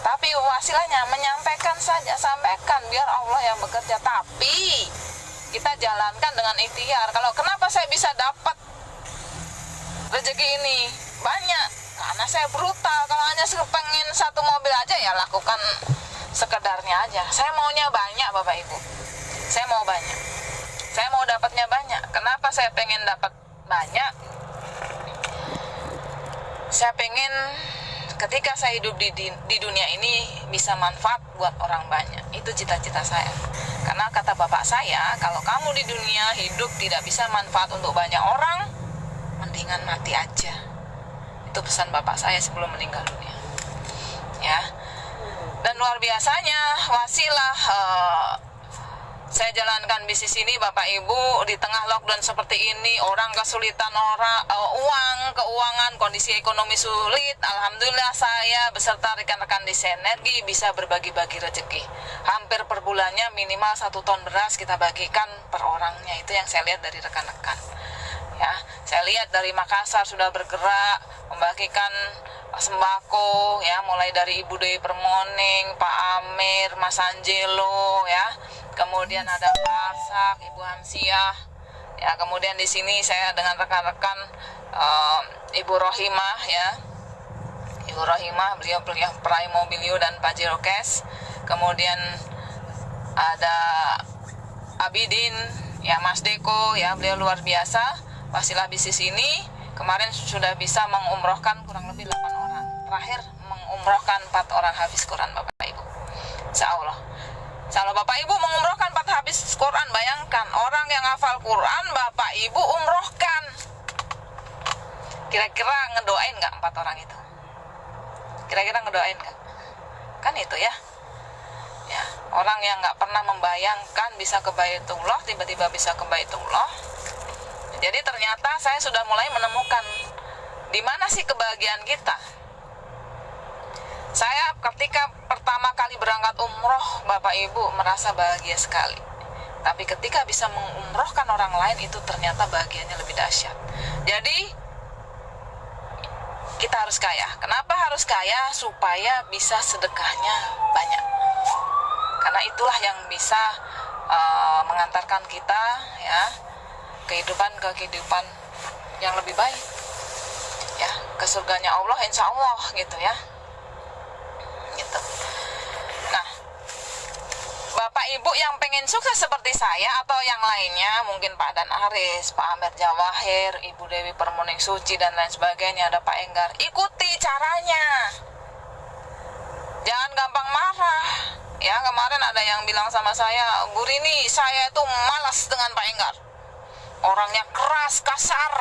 Tapi wasilahnya menyampaikan saja, sampaikan biar Allah yang bekerja. Tapi kita jalankan dengan ikhtiar. Kalau kenapa saya bisa dapat rezeki ini banyak? Karena saya brutal. Kalau hanya pengen satu mobil aja ya lakukan sekedarnya aja. Saya maunya banyak Bapak Ibu. Saya mau banyak. Saya mau dapatnya banyak. Kenapa saya pengen dapat banyak? Saya pengen ketika saya hidup di dunia ini bisa manfaat buat orang banyak. Itu cita-cita saya. Karena kata bapak saya, kalau kamu di dunia hidup tidak bisa manfaat untuk banyak orang, mendingan mati aja. Itu pesan bapak saya sebelum meninggal dunia. Ya. Dan luar biasanya wasilah saya jalankan bisnis ini Bapak Ibu di tengah lockdown seperti ini, orang kesulitan keuangan, kondisi ekonomi sulit. Alhamdulillah saya beserta rekan-rekan di Sinergi bisa berbagi-bagi rezeki. Hampir per bulannya minimal 1 ton beras kita bagikan per orangnya. Itu yang saya lihat dari rekan-rekan. Ya, saya lihat dari Makassar sudah bergerak membagikan sembako ya, mulai dari Ibu Dewi Permoning, Pak Amir, Mas Angelo ya. Kemudian ada Pak Arsak, Ibu Hamsiah. Ya, kemudian di sini saya dengan rekan-rekan Ibu Rohimah ya. Ibu Rohimah, beliau peraih Mobilio dan Pajero Cash. Kemudian ada Abidin ya, Mas Deko ya, beliau luar biasa. Wasilah bisnis ini kemarin sudah bisa mengumrohkan kurang lebih 8 orang. Terakhir mengumrohkan 4 orang hafiz Quran Bapak Ibu. Insyaallah. Kalau Bapak Ibu mengumrohkan 4 hafiz Quran, bayangkan orang yang hafal Quran Bapak Ibu umrohkan. Kira-kira ngedoain nggak 4 orang itu? Kira-kira ngedoain nggak? Kan itu ya. Ya, orang yang nggak pernah membayangkan bisa ke Baitullah, tiba-tiba bisa ke Baitullah. Jadi ternyata saya sudah mulai menemukan di mana sih kebahagiaan kita. Saya ketika pertama kali berangkat umroh Bapak Ibu merasa bahagia sekali. Tapi ketika bisa mengumrohkan orang lain itu ternyata bahagianya lebih dahsyat. Jadi kita harus kaya. Kenapa harus kaya? Supaya bisa sedekahnya banyak. Karena itulah yang bisa mengantarkan kita ya kehidupan yang lebih baik. Ya, ke surganya Allah insya Allah gitu ya. Gitu. Nah, Bapak Ibu yang pengen sukses seperti saya atau yang lainnya, mungkin Pak Dan Aris, Pak Amir Jawahir, Ibu Dewi Permoning Suci dan lain sebagainya, ada Pak Enggar, ikuti caranya. Jangan gampang marah. Ya, kemarin ada yang bilang sama saya, Bu Rini, saya itu malas dengan Pak Enggar. Orangnya keras, kasar,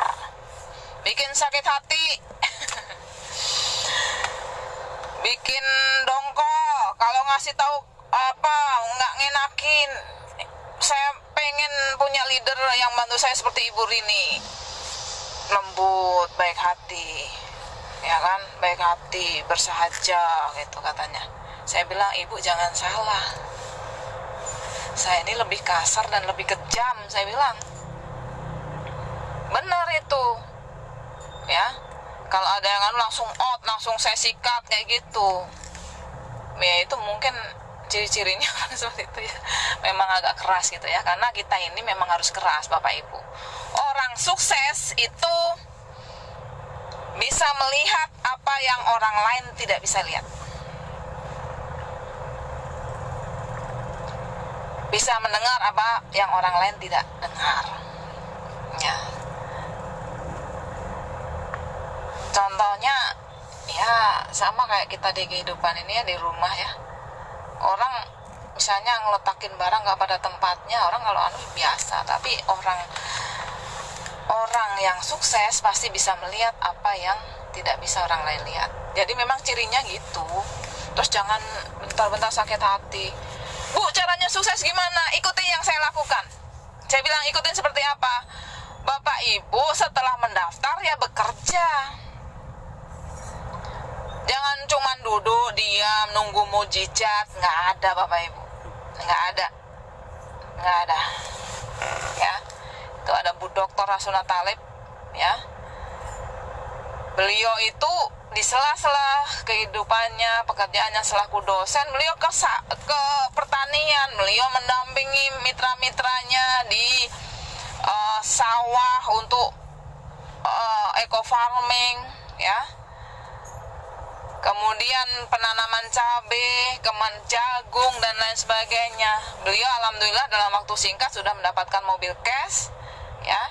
bikin sakit hati. Bikin dongkol, kalau ngasih tahu apa nggak ngenakin. Saya pengen punya leader yang bantu saya seperti Ibu Rini, lembut, baik hati, ya kan, baik hati, bersahaja gitu katanya. Saya bilang, Ibu jangan salah, saya ini lebih kasar dan lebih kejam. Saya bilang, benar itu, ya. Kalau ada yang langsung out, langsung saya sikat kayak gitu. Ya itu mungkin ciri-cirinya seperti itu ya. Memang agak keras gitu ya. Karena kita ini memang harus keras Bapak Ibu. Orang sukses itu bisa melihat apa yang orang lain tidak bisa lihat. Bisa mendengar apa yang orang lain tidak dengar. Ya. Contohnya ya sama kayak kita di kehidupan ini ya, di rumah ya. Orang misalnya ngeletakin barang nggak pada tempatnya, orang kalau biasa. Tapi orang yang sukses pasti bisa melihat apa yang tidak bisa orang lain lihat. Jadi memang cirinya gitu. Terus jangan bentar-bentar sakit hati. Bu, caranya sukses gimana? Ikuti yang saya lakukan. Saya bilang ikutin seperti apa? Bapak Ibu setelah mendaftar ya bekerja. Jangan cuman duduk, diam, nunggu mujizat. Nggak ada Bapak Ibu. Nggak ada. Ya. Itu ada Bu Dr. Rasuna Talib. Ya. Beliau itu di sela-sela kehidupannya, pekerjaannya selaku dosen, beliau ke pertanian, beliau mendampingi mitra-mitranya di sawah untuk eco farming, ya. Kemudian penanaman cabai, jagung dan lain sebagainya. Beliau alhamdulillah dalam waktu singkat sudah mendapatkan mobil cash, ya.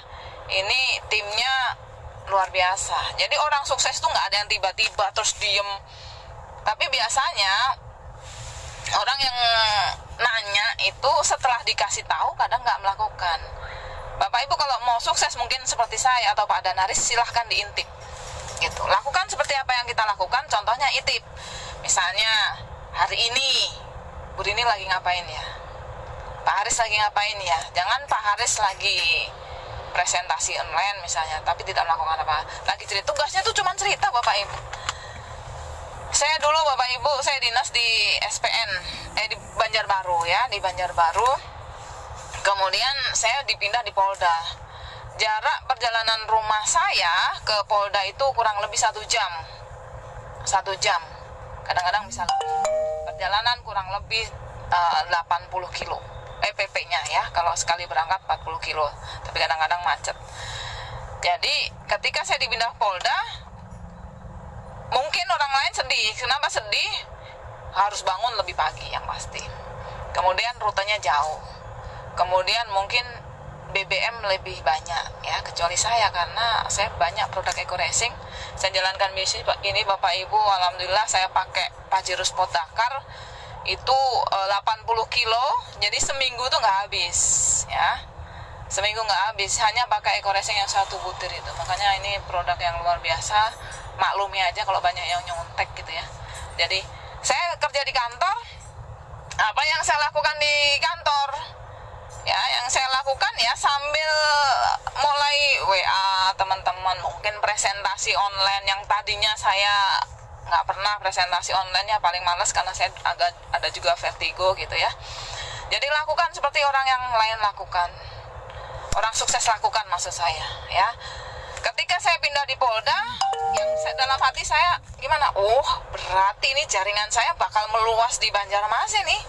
Ini timnya luar biasa. Jadi orang sukses tuh nggak ada yang tiba-tiba terus diem. Tapi biasanya orang yang nanya itu setelah dikasih tahu kadang nggak melakukan. Bapak Ibu kalau mau sukses mungkin seperti saya atau Pak Danaris, silahkan diintip gitu. Lakukan seperti apa yang kita lakukan, contohnya intip. Misalnya hari ini Bu Rini lagi ngapain ya, Pak Haris lagi ngapain ya. Jangan Pak Haris lagi presentasi online misalnya tapi tidak melakukan apa, lagi cerita. Tugasnya tuh cuma cerita Bapak Ibu. Saya dulu Bapak Ibu, saya dinas di SPN di Banjarbaru, ya, di Banjarbaru. Kemudian saya dipindah di Polda. Jarak perjalanan rumah saya ke Polda itu kurang lebih 1 jam. 1 jam. Kadang-kadang bisa lebih. Perjalanan kurang lebih 80 kilo. PP-nya ya, kalau sekali berangkat 40 kilo. Tapi kadang-kadang macet. Jadi ketika saya dipindah Polda, mungkin orang lain sedih. Kenapa sedih? Harus bangun lebih pagi yang pasti. Kemudian rutenya jauh. Kemudian mungkin BBM lebih banyak, ya, kecuali saya karena saya banyak produk eco racing. Saya jalankan bisnis ini Bapak Ibu, alhamdulillah saya pakai Pajero Sport Dakar itu 80 kilo, jadi seminggu tuh nggak habis, ya. Seminggu nggak habis, hanya pakai eco racing yang 1 butir itu. Makanya ini produk yang luar biasa. Maklumi aja kalau banyak yang nyontek gitu ya. Jadi saya kerja di kantor, apa yang saya lakukan di kantor? Ya, yang saya lakukan ya sambil mulai WA teman-teman, mungkin presentasi online yang tadinya saya nggak pernah presentasi online, ya paling males karena saya agak ada juga vertigo gitu ya. Jadi lakukan seperti orang yang lain lakukan, orang sukses lakukan maksud saya, ya. Ketika saya pindah di Polda, yang dalam hati saya gimana? Oh, berarti ini jaringan saya bakal meluas di Banjarmasin nih,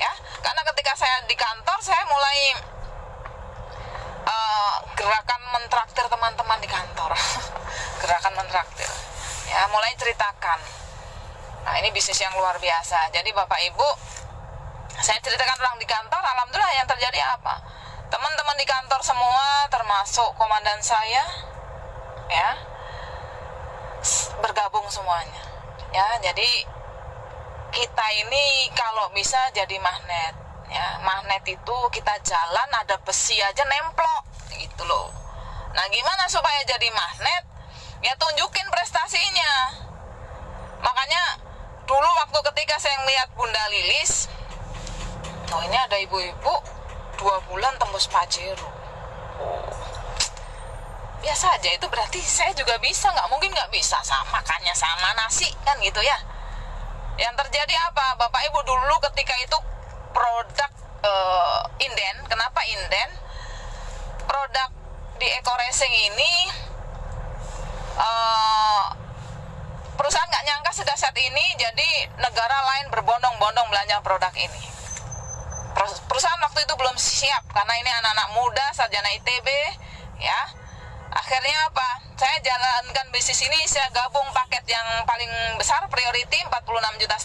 ya. Karena ketika saya di kantor, saya mulai gerakan mentraktir teman-teman di kantor. Gerakan mentraktir, ya, mulai ceritakan. Nah, ini bisnis yang luar biasa. Jadi Bapak Ibu, saya ceritakan orang di kantor, alhamdulillah yang terjadi apa? Teman-teman di kantor semua, termasuk komandan saya, ya, bergabung semuanya, ya. Jadi kita ini kalau bisa jadi magnet, ya. Magnet itu kita jalan ada besi aja nemplok gitu loh. Nah, gimana supaya jadi magnet? Ya tunjukin prestasinya. Makanya dulu waktu ketika saya melihat Bunda Lilis, oh ini ada ibu-ibu 2 bulan tembus Pajero. Oh, biasa aja, itu berarti saya juga bisa. Nggak mungkin nggak bisa, sama makannya sama nasi kan gitu ya. Yang terjadi apa? Bapak Ibu, dulu ketika itu produk inden. Kenapa inden? Produk di eco racing ini perusahaan nggak nyangka sedahsyat ini, jadi negara lain berbondong-bondong belanja produk ini. Perusahaan waktu itu belum siap karena ini anak-anak muda sarjana ITB, ya. Akhirnya apa? Saya jalankan bisnis ini, saya gabung paket yang paling besar, priority 46,5 juta.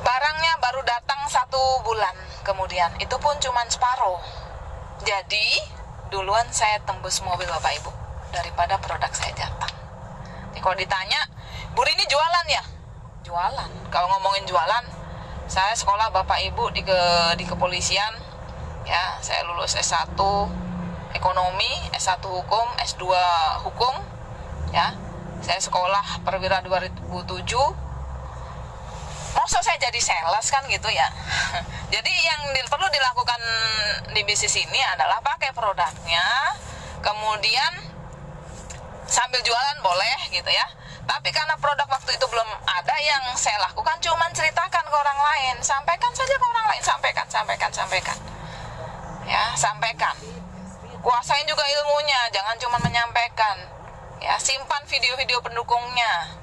Barangnya baru datang 1 bulan kemudian, itu pun cuma separuh. Jadi duluan saya tembus mobil Bapak Ibu daripada produk saya datang. Jadi kalau ditanya, Bu Rini jualan ya? Jualan. Kalau ngomongin jualan, saya sekolah Bapak Ibu di kepolisian, ya. Saya lulus S1 ekonomi, S1 hukum, S2 hukum, ya. Saya sekolah perwira 2007. Masa saya jadi sales kan gitu ya. Jadi yang perlu dilakukan di bisnis ini adalah pakai produknya, kemudian sambil jualan boleh gitu ya. Tapi karena produk waktu itu belum ada, yang saya lakukan cuman ceritakan ke orang lain. Sampaikan saja ke orang lain, sampaikan. Ya, sampaikan. kuasain juga ilmunya, jangan cuma menyampaikan. Ya, simpan video-video pendukungnya.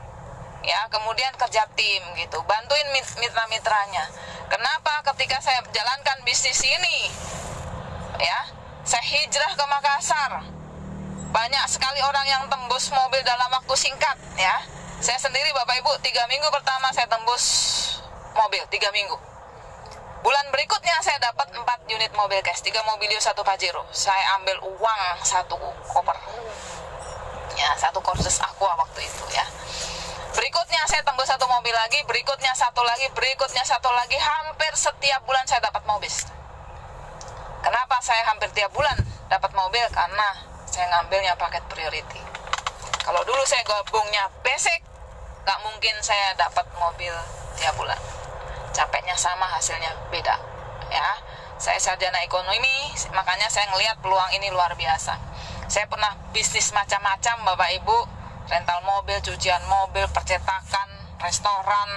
Ya, kemudian kerja tim gitu, bantuin mitra-mitranya. Kenapa ketika saya jalankan bisnis ini, ya, saya hijrah ke Makassar, banyak sekali orang yang tembus mobil dalam waktu singkat, ya. Saya sendiri Bapak Ibu 3 minggu pertama saya tembus mobil, 3 minggu. Bulan berikutnya saya dapat 4 unit mobil cash, 3 Mobilio, 1 Pajero. Saya ambil uang 1 koper, ya, 1 kursus Aqua waktu itu, ya. Berikutnya saya tembus 1 mobil lagi, berikutnya 1 lagi, berikutnya 1 lagi. Hampir setiap bulan saya dapat mobil. Kenapa saya hampir tiap bulan dapat mobil? Karena saya ngambilnya paket priority. Kalau dulu saya gabungnya basic, gak mungkin saya dapat mobil tiap bulan. Capeknya sama, hasilnya beda, ya. Saya sarjana ekonomi, makanya saya ngelihat peluang ini luar biasa. Saya pernah bisnis macam-macam Bapak Ibu, rental mobil, cucian mobil, percetakan, restoran,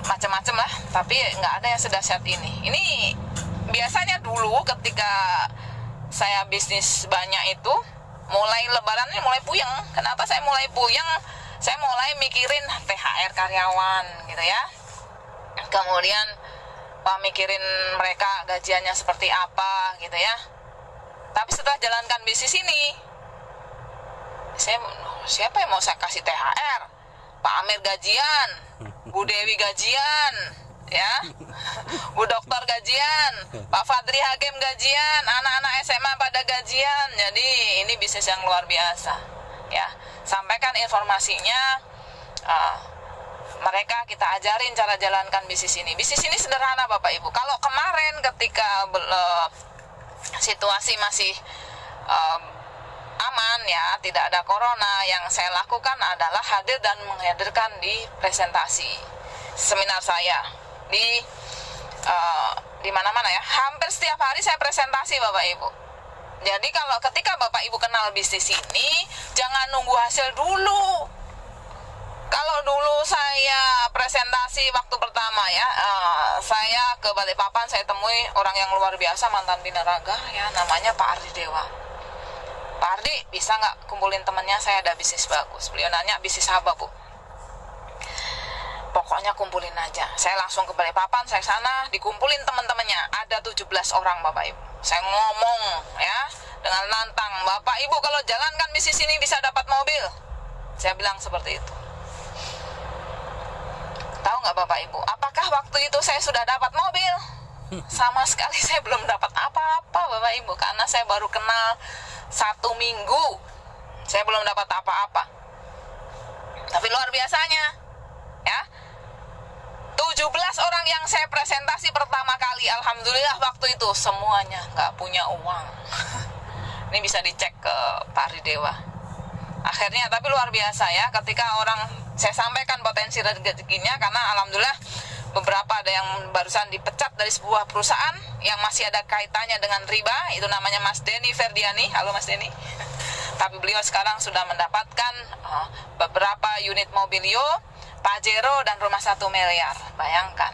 macam-macam lah, tapi nggak ada yang sedahsyat ini. Ini biasanya dulu ketika saya bisnis banyak itu, mulai lebaran ini mulai puyeng. Kenapa saya mulai puyeng? Saya mulai mikirin THR karyawan gitu ya. Kemudian mikirin mereka gajiannya seperti apa gitu ya. Tapi setelah jalankan bisnis ini, siapa yang mau saya kasih THR? Pak Amir gajian, Bu Dewi gajian, ya, Bu Dokter gajian, Pak Fadri Hakim gajian, anak-anak SMA pada gajian. Jadi ini bisnis yang luar biasa, ya. Sampaikan informasinya, mereka kita ajarin cara jalankan bisnis ini. Bisnis ini sederhana Bapak Ibu. Kalau kemarin ketika situasi masih aman, ya, tidak ada corona, yang saya lakukan adalah hadir dan menghadirkan di presentasi seminar saya di mana-mana, ya. Hampir setiap hari saya presentasi Bapak Ibu. Jadi kalau ketika Bapak Ibu kenal bisnis ini, jangan nunggu hasil dulu. Kalau dulu saya presentasi waktu pertama, ya, saya ke Balikpapan, saya temui orang yang luar biasa, mantan binaraga, ya, namanya Pak Ardi Dewa. Pak Ardi, bisa nggak kumpulin temennya, saya ada bisnis bagus. Beliau nanya, bisnis apa Bu? Pokoknya kumpulin aja. Saya langsung ke Balikpapan, saya sana, dikumpulin teman-temannya. Ada 17 orang Bapak Ibu. Saya ngomong, ya, dengan nantang, Bapak Ibu kalau jalankan bisnis ini bisa dapat mobil. Saya bilang seperti itu. Tahu nggak Bapak Ibu, apakah waktu itu saya sudah dapat mobil? Sama sekali saya belum dapat apa-apa Bapak Ibu, karena saya baru kenal 1 minggu. Saya belum dapat apa-apa. Tapi luar biasanya, ya, 17 orang yang saya presentasi pertama kali, alhamdulillah waktu itu semuanya nggak punya uang. Ini bisa dicek ke Pak Ridewa. Akhirnya, tapi luar biasa, ya, ketika orang saya sampaikan potensi rezekinya, karena alhamdulillah beberapa ada yang barusan dipecat dari sebuah perusahaan yang masih ada kaitannya dengan riba, itu namanya Mas Denny Ferdiani. Halo Mas Denny. Tapi beliau sekarang sudah mendapatkan beberapa unit Mobilio, Pajero, dan rumah 1 miliar. Bayangkan,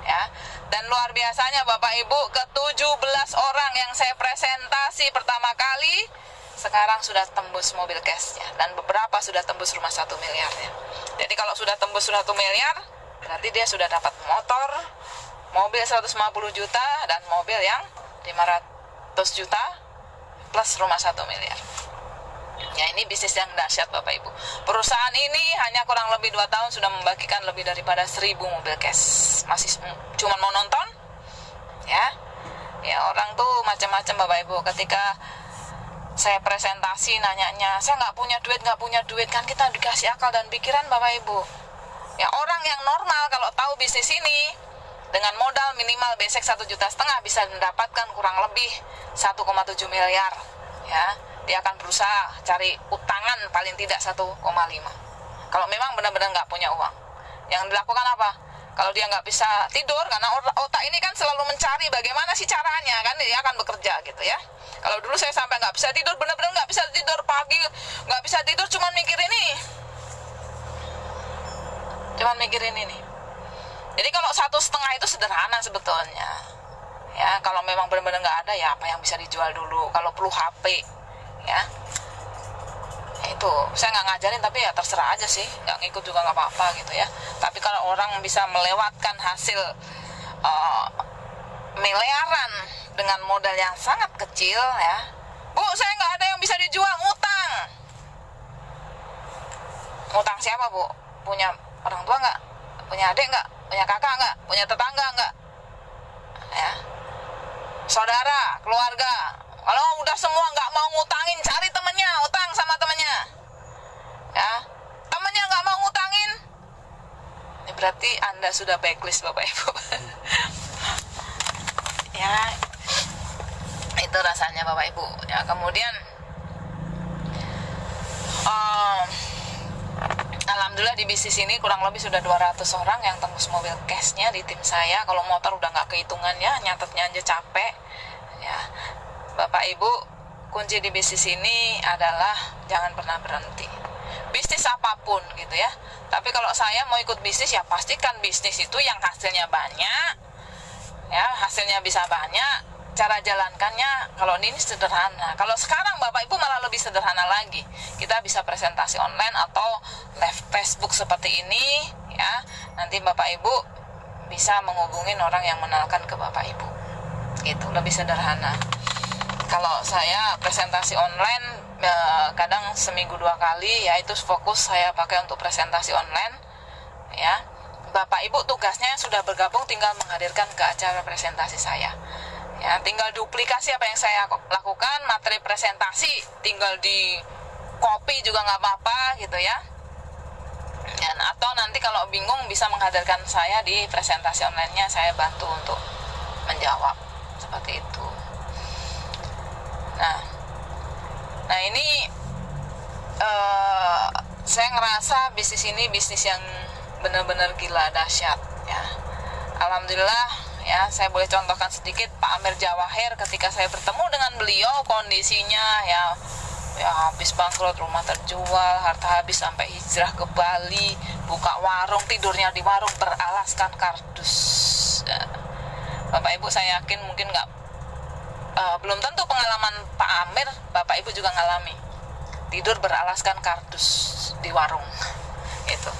ya. Dan luar biasanya Bapak Ibu, ke 17 orang yang saya presentasi pertama kali sekarang sudah tembus mobil cashnya, dan beberapa sudah tembus rumah 1 miliarnya. Jadi kalau sudah tembus 1 miliar, berarti dia sudah dapat motor, mobil 150 juta, dan mobil yang 500 juta plus rumah 1 miliar. Ya, ini bisnis yang dahsyat Bapak Ibu. Perusahaan ini hanya kurang lebih 2 tahun sudah membagikan lebih daripada 1000 mobil cash. Masih cuma mau nonton, ya. Ya, orang tuh macam-macam Bapak Ibu. Ketika saya presentasi nanyanya, saya nggak punya duit, kan kita dikasih akal dan pikiran Bapak Ibu. Ya, orang yang normal kalau tahu bisnis ini, dengan modal minimal basic 1,5 juta bisa mendapatkan kurang lebih 1,7 miliar, ya. Dia akan berusaha cari utangan paling tidak 1,5. Kalau memang benar-benar nggak punya uang, yang dilakukan apa? Kalau dia nggak bisa tidur, karena otak ini kan selalu mencari bagaimana sih caranya, kan dia akan bekerja gitu, ya. Kalau dulu saya sampai nggak bisa tidur, benar-benar nggak bisa tidur, pagi nggak bisa tidur, cuman mikirin ini. Jadi kalau 1,5 itu sederhana sebetulnya, Ya, kalau memang benar-benar nggak ada, ya apa yang bisa dijual dulu. Kalau perlu HP, ya itu saya nggak ngajarin, tapi ya terserah aja sih, nggak ngikut juga nggak apa-apa gitu ya. Tapi kalau orang bisa melewatkan hasil miliaran dengan modal yang sangat kecil, ya, Bu, saya nggak ada yang bisa dijual, ngutang siapa, Bu? Punya orang tua nggak? Punya adik nggak? Punya kakak nggak? Punya tetangga nggak? Ya, saudara, keluarga. Kalau udah semua nggak mau ngutangin, cari temennya, utang sama temennya. Ya, temennya nggak mau ngutangin, ini berarti Anda sudah backlist, Bapak Ibu. Ya, itu rasanya, Bapak Ibu. Ya, kemudian alhamdulillah di bisnis ini kurang lebih sudah 200 orang yang tembus mobil cashnya di tim saya. Kalau motor udah nggak kehitungan ya, nyatetnya aja capek. Ya, Bapak Ibu, kunci di bisnis ini adalah jangan pernah berhenti. Bisnis apapun gitu ya. Tapi kalau saya mau ikut bisnis, ya pastikan bisnis itu yang hasilnya banyak. Ya, hasilnya bisa banyak. Cara jalankannya kalau ini sederhana. Kalau sekarang Bapak Ibu malah lebih sederhana lagi. Kita bisa presentasi online atau live Facebook seperti ini, ya. Nanti Bapak Ibu bisa menghubungin orang yang mengenalkan ke Bapak Ibu. Gitu, lebih sederhana. Kalau saya presentasi online kadang seminggu 2 kali, ya itu fokus saya pakai untuk presentasi online, ya. Bapak Ibu tugasnya sudah bergabung, tinggal menghadirkan ke acara presentasi saya. Ya, tinggal duplikasi apa yang saya lakukan, materi presentasi tinggal di copy juga nggak apa-apa gitu ya. Dan atau nanti kalau bingung bisa menghadirkan saya di presentasi online-nya, saya bantu untuk menjawab seperti itu. Nah ini saya ngerasa bisnis ini bisnis yang benar-benar gila dahsyat ya. Alhamdulillah ya, saya boleh contohkan sedikit Pak Amir Jawahir. Ketika saya bertemu dengan beliau, kondisinya ya habis bangkrut, rumah terjual, harta habis, sampai hijrah ke Bali, buka warung, tidurnya di warung beralaskan kardus ya. Bapak Ibu saya yakin mungkin belum tentu pengalaman Pak Amir, Bapak Ibu juga ngalami tidur beralaskan kardus di warung itu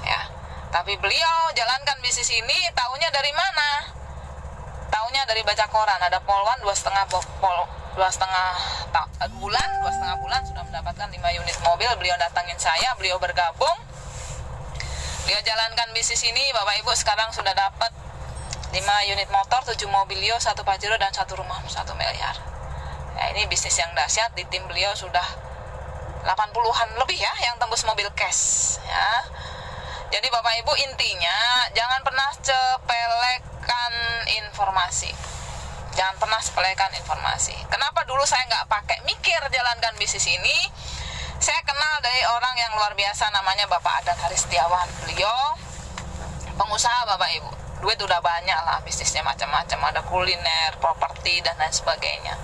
ya. Tapi beliau jalankan bisnis ini, taunya dari mana? Taunya dari baca koran. Ada polwan 2,5 bulan sudah mendapatkan 5 unit mobil. Beliau datangin saya, beliau bergabung, beliau jalankan bisnis ini. Bapak Ibu sekarang sudah dapat 5 unit motor, 7 mobilio, 1 Pajero, dan 1 rumah 1 miliar. Ya, ini bisnis yang dahsyat. Di tim beliau sudah 80-an lebih ya yang tembus mobil cash ya. Jadi Bapak Ibu, intinya jangan pernah sepelekan informasi. Jangan pernah sepelekan informasi. Kenapa dulu saya nggak pakai mikir jalankan bisnis ini? Saya kenal dari orang yang luar biasa, namanya Bapak Adan Haris Setiawan. Beliau pengusaha, Bapak Ibu. Duit udah banyak lah, bisnisnya macam-macam, ada kuliner, properti, dan lain sebagainya.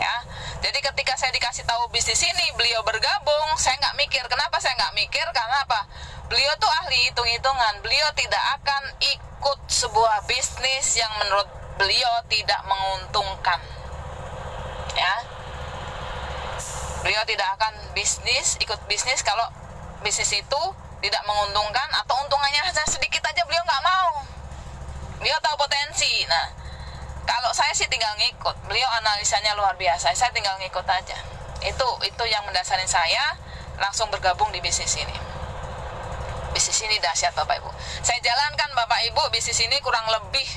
Ya, jadi ketika saya dikasih tahu bisnis ini, beliau bergabung, saya nggak mikir. Kenapa saya nggak mikir? Karena apa? Beliau tuh ahli hitung-hitungan. Beliau tidak akan ikut sebuah bisnis yang menurut beliau tidak menguntungkan. Ya, beliau tidak akan ikut bisnis kalau bisnis itu tidak menguntungkan atau untungannya hanya sedikit aja, beliau nggak mau. Beliau tahu potensi. Nah, kalau saya sih tinggal ngikut. Beliau analisanya luar biasa. Saya tinggal ngikut aja. Itu yang mendasari saya langsung bergabung di bisnis ini. Bisnis ini dahsyat Bapak Ibu. Saya jalankan Bapak Ibu bisnis ini kurang lebih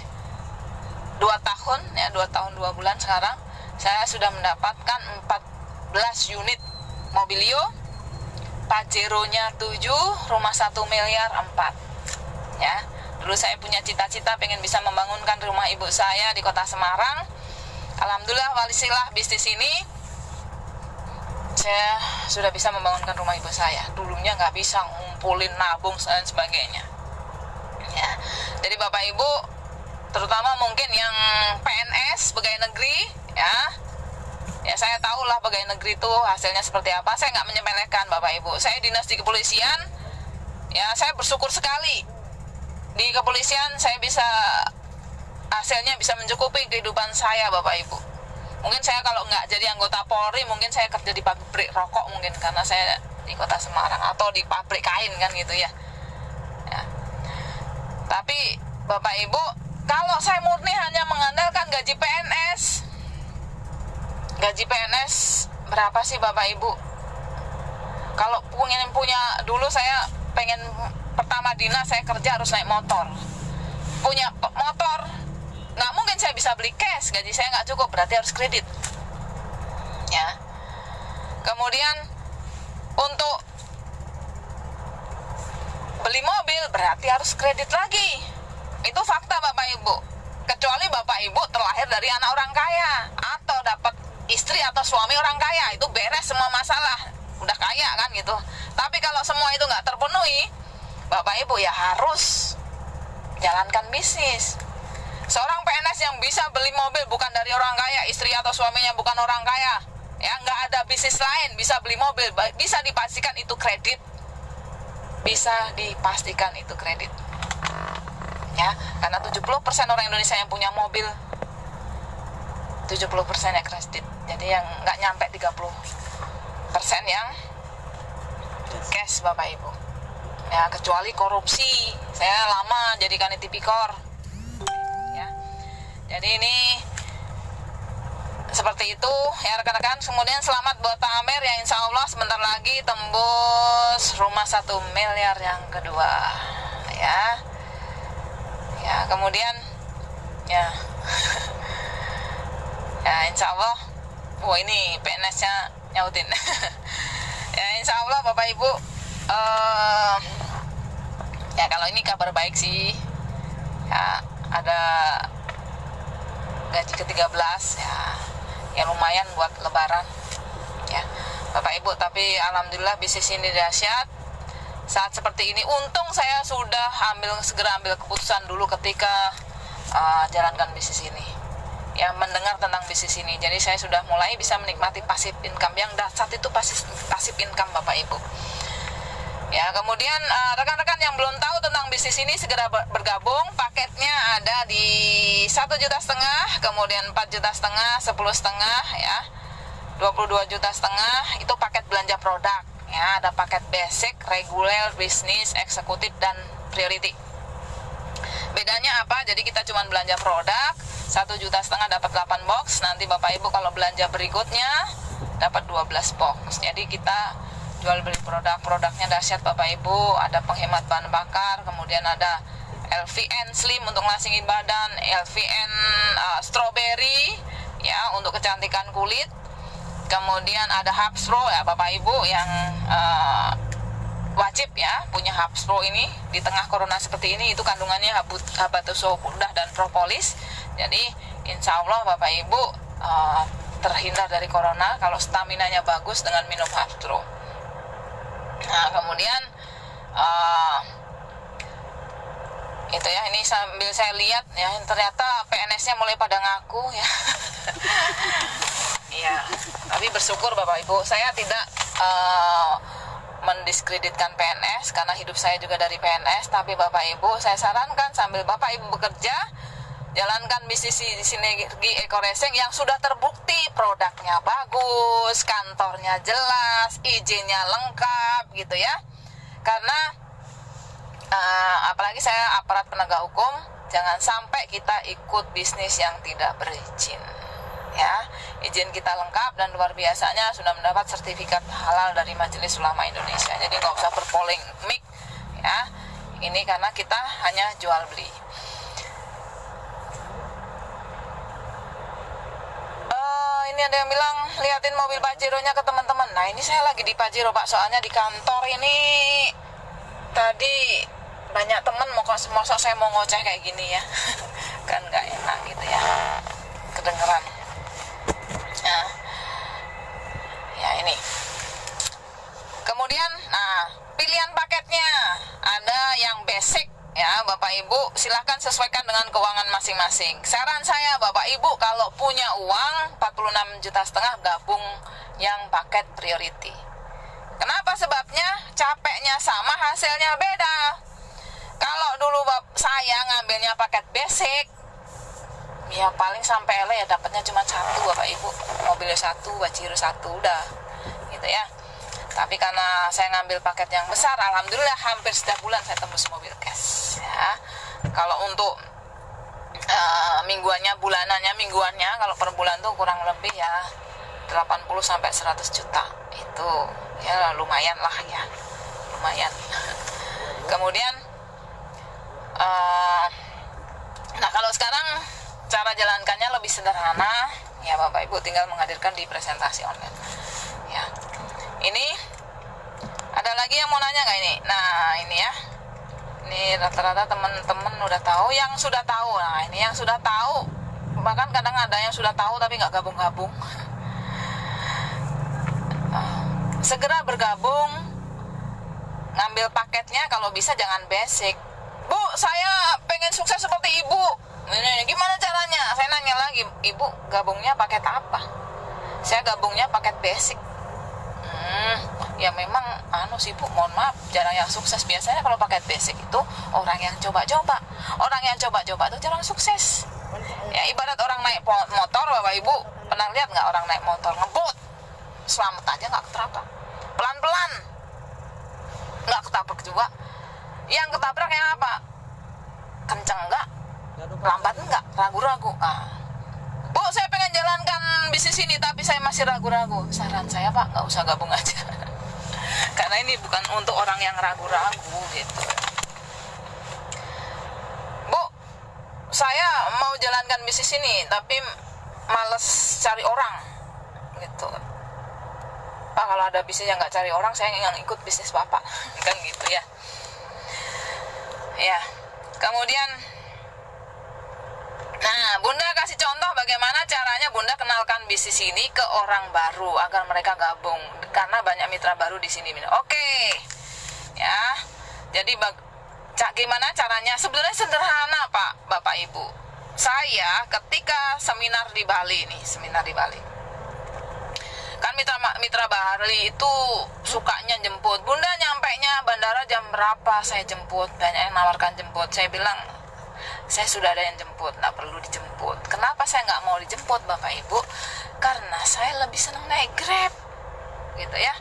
2 tahun ya, 2 tahun 2 bulan sekarang. Saya sudah mendapatkan 14 unit mobilio, Pajero-nya 7, rumah 1 miliar 4. Ya. Dulu saya punya cita-cita pengen bisa membangunkan rumah ibu saya di kota Semarang. Alhamdulillah walisilah bisnis ini saya sudah bisa membangunkan rumah ibu saya. Dulunya nggak bisa ngumpulin, nabung dan sebagainya. Ya, jadi Bapak Ibu, terutama mungkin yang PNS pegawai negeri, ya saya tahulah pegawai negeri itu hasilnya seperti apa. Saya nggak menyepelekan Bapak Ibu. Saya dinas di kepolisian, ya saya bersyukur sekali. Di kepolisian saya bisa hasilnya bisa mencukupi kehidupan saya, Bapak Ibu. Mungkin saya kalau nggak jadi anggota Polri, mungkin saya kerja di pabrik rokok mungkin, karena saya di kota Semarang, atau di pabrik kain kan gitu ya. Tapi Bapak Ibu, kalau saya murni hanya mengandalkan gaji PNS berapa sih Bapak Ibu? Kalau punya dulu saya pengen pertama dinas saya kerja harus naik motor. Punya motor, nggak mungkin saya bisa beli cash, gaji saya nggak cukup, berarti harus kredit. Ya. Kemudian untuk beli mobil berarti harus kredit lagi. Itu fakta Bapak Ibu. Kecuali Bapak Ibu terlahir dari anak orang kaya atau dapat istri atau suami orang kaya, itu beres semua masalah, udah kaya kan gitu. Tapi kalau semua itu nggak terpenuhi, Bapak Ibu ya harus jalankan bisnis. Seorang PNS yang bisa beli mobil bukan dari orang kaya, istri atau suaminya bukan orang kaya, ya nggak ada bisnis lain, bisa beli mobil, bisa dipastikan itu kredit. Bisa dipastikan itu kredit. Ya, karena 70% orang Indonesia yang punya mobil, 70% ya kredit. Jadi yang nggak nyampe 30% yang cash Bapak Ibu. Ya, kecuali korupsi. Saya lama jadi kanitipikor. Ya. Jadi ini seperti itu ya rekan-rekan. Kemudian selamat buat Pak Amer yang insya Allah sebentar lagi tembus rumah 1 miliar yang kedua. Ya, kemudian ya ya insya Allah. Ini PNS-nya nyautin. Ya insya Allah Bapak Ibu, ya kalau ini kabar baik sih, ya ada gaji ke-13 ya lumayan buat lebaran ya Bapak Ibu. Tapi alhamdulillah bisnis ini dahsyat. Saat seperti ini untung saya sudah segera ambil keputusan dulu ketika jalankan bisnis ini, ya mendengar tentang bisnis ini. Jadi saya sudah mulai bisa menikmati passive income yang dahsyat. Itu passive income Bapak Ibu. Ya, kemudian rekan-rekan yang belum tahu tentang bisnis ini segera bergabung. Paketnya ada di 1,5 juta, kemudian 4,5 juta, 10,5 ya, 22,5 juta. Itu paket belanja produk. Ya, ada paket basic, reguler, bisnis, eksekutif, dan priority. Bedanya apa? Jadi kita cuma belanja produk 1,5 juta dapat 8 box. Nanti Bapak Ibu kalau belanja berikutnya dapat 12 box. Jadi kita jual beli produknya dahsyat Bapak Ibu. Ada penghemat bahan bakar, kemudian ada LVN Slim untuk ngelangsingin badan, LVN Strawberry ya untuk kecantikan kulit. Kemudian ada Hubs Pro ya Bapak Ibu yang wajib ya punya Hubs Pro ini di tengah corona seperti ini. Itu kandungannya habatus sauda dan propolis. Jadi insya Allah Bapak Ibu terhindar dari corona kalau staminanya bagus dengan minum Hubs Pro. Nah kemudian itu ya, ini sambil saya lihat ya, ternyata PNS-nya mulai pada ngaku ya. Iya, tapi bersyukur Bapak Ibu, saya tidak mendiskreditkan PNS karena hidup saya juga dari PNS. Tapi Bapak Ibu, saya sarankan sambil Bapak Ibu bekerja, jalankan bisnis di Sinergi Eco Racing yang sudah terbukti produknya bagus, kantornya jelas, izinnya lengkap gitu ya. Karena apalagi saya aparat penegak hukum, jangan sampai kita ikut bisnis yang tidak berizin ya. Izin kita lengkap dan luar biasanya sudah mendapat sertifikat halal dari Majelis Ulama Indonesia. Jadi nggak usah berpolemik ya. Ini karena kita hanya jual beli. Ini ada yang bilang liatin mobil Pajero-nya ke teman-teman. Nah ini saya lagi di Pajero Pak, soalnya di kantor ini tadi banyak teman mosok saya mau ngoceh kayak gini ya. Kan nggak enak gitu ya, kedengeran. Nah, ya ini. Kemudian, pilihan paketnya ada yang basic ya Bapak Ibu, silahkan sesuaikan dengan keuangan masing-masing. Saran saya Bapak Ibu kalau punya uang 46,5 juta gabung yang paket priority. Kenapa? Sebabnya capeknya sama, hasilnya beda. Kalau dulu saya ngambilnya paket basic, Ya paling sampai ele ya dapatnya cuma satu Bapak Ibu, mobilnya satu, bajiro satu, udah gitu ya. Tapi karena saya ngambil paket yang besar, alhamdulillah hampir setiap bulan saya tembus mobil cash ya. Kalau untuk mingguannya, bulanannya, kalau per bulan tuh kurang lebih ya 80 sampai 100 juta. Itu ya lumayan lah ya, lumayan. Kemudian nah kalau sekarang cara jalankannya lebih sederhana ya Bapak Ibu, tinggal menghadirkan di presentasi online ya. Ini ada lagi yang mau nanya nggak ini? Nah ini ya, ini rata-rata teman-teman udah tahu, yang sudah tahu. Nah ini yang sudah tahu, bahkan kadang ada yang sudah tahu tapi nggak gabung-gabung. Segera bergabung, ngambil paketnya. Kalau bisa jangan basic. Bu, saya pengen sukses seperti ibu. Ini gimana caranya? Saya nanya lagi, ibu gabungnya paket apa? Saya gabungnya paket basic. Ya memang sih Bu, mohon maaf, jarang yang sukses. Biasanya kalau paket basic itu orang yang coba-coba. Orang yang coba-coba itu jarang sukses. Ya ibarat orang naik motor Bapak Ibu, pernah lihat nggak orang naik motor ngebut? Selamat aja nggak ketabrak. Pelan-pelan nggak ketabrak juga. Yang ketabrak yang apa? Kenceng nggak? Lambat enggak, ragu-ragu. Bu, saya pengen jalankan bisnis ini tapi saya masih ragu-ragu. Saran saya Pak, nggak usah gabung aja. Karena ini bukan untuk orang yang ragu-ragu gitu. Bu, saya mau jalankan bisnis ini tapi males cari orang gitu. Pak, kalau ada bisnis yang nggak cari orang, saya nggak ikut bisnis Bapak. Kan gitu ya. Ya, kemudian nah, Bunda kasih contoh bagaimana caranya Bunda kenalkan bisnis ini ke orang baru agar mereka gabung, karena banyak mitra baru di sini. Oke, ya. Jadi gimana caranya? Sebenarnya sederhana Pak, Bapak Ibu. Saya ketika seminar di Bali, kan mitra Bali itu sukanya jemput. Bunda nyampainya bandara jam berapa? Saya jemput. Banyak yang nawarkan jemput. Saya bilang, saya sudah ada yang jemput, nggak perlu dijemput. Kenapa saya nggak mau dijemput Bapak Ibu? Karena saya lebih senang naik Grab gitu ya.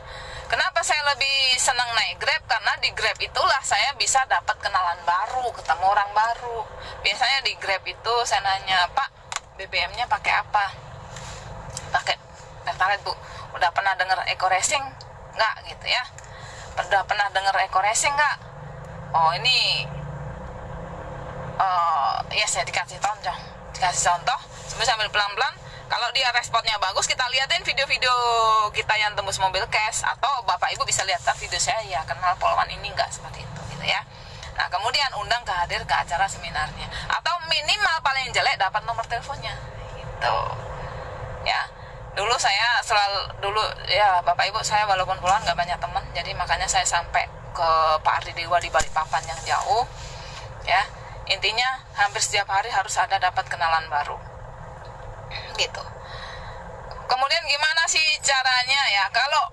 Kenapa saya lebih senang naik Grab? Karena di Grab itulah saya bisa dapat kenalan baru, ketemu orang baru. Biasanya di Grab itu saya nanya, Pak, BBM-nya pakai apa? Pakai Pertalite Bu. Udah pernah dengar Eco Racing nggak gitu ya? Udah pernah dengar Eco Racing nggak? Oh ini ya saya dikasih contoh sambil pelan-pelan. Kalau dia responnya bagus, kita liatin video-video kita yang tembus mobil cash, atau Bapak Ibu bisa lihat video saya ya, kenal Polwan ini enggak, seperti itu gitu ya. Nah kemudian undang hadir ke acara seminarnya, atau minimal paling jelek dapat nomor teleponnya gitu ya. Dulu ya Bapak Ibu, saya walaupun pulang nggak banyak teman, jadi makanya saya sampai ke Pak Ardi Dewa di Balikpapan yang jauh ya. Intinya hampir setiap hari harus ada dapat kenalan baru gitu. Kemudian gimana sih caranya ya? Kalau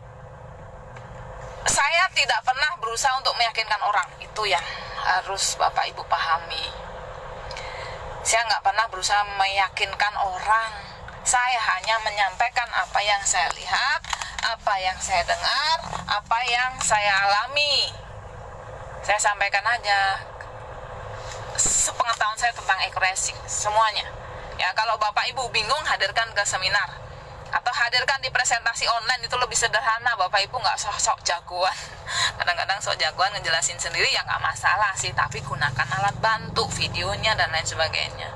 saya tidak pernah berusaha untuk meyakinkan orang, itu yang harus Bapak Ibu pahami. Saya nggak pernah berusaha meyakinkan orang. Saya hanya menyampaikan apa yang saya lihat, apa yang saya dengar, apa yang saya alami. Saya sampaikan aja sepengetahuan saya tentang Eco Racing, semuanya ya. Kalau Bapak Ibu bingung, hadirkan ke seminar atau hadirkan di presentasi online, itu lebih sederhana. Bapak Ibu nggak sok jagoan. Kadang-kadang sok jagoan ngejelasin sendiri ya nggak masalah sih, tapi gunakan alat bantu, videonya dan lain sebagainya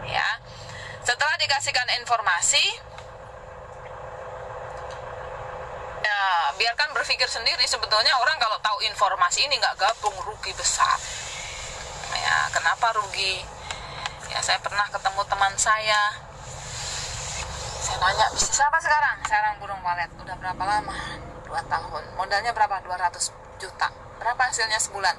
ya. Setelah dikasihkan informasi ya, biarkan berpikir sendiri. Sebetulnya orang kalau tahu informasi ini nggak gabung, rugi besar ya. Kenapa rugi ya? Saya pernah ketemu teman saya nanya, bisnis apa sekarang? Sarang burung walet. Udah berapa lama? 2 tahun. Modalnya berapa? 200 juta. Berapa hasilnya sebulan?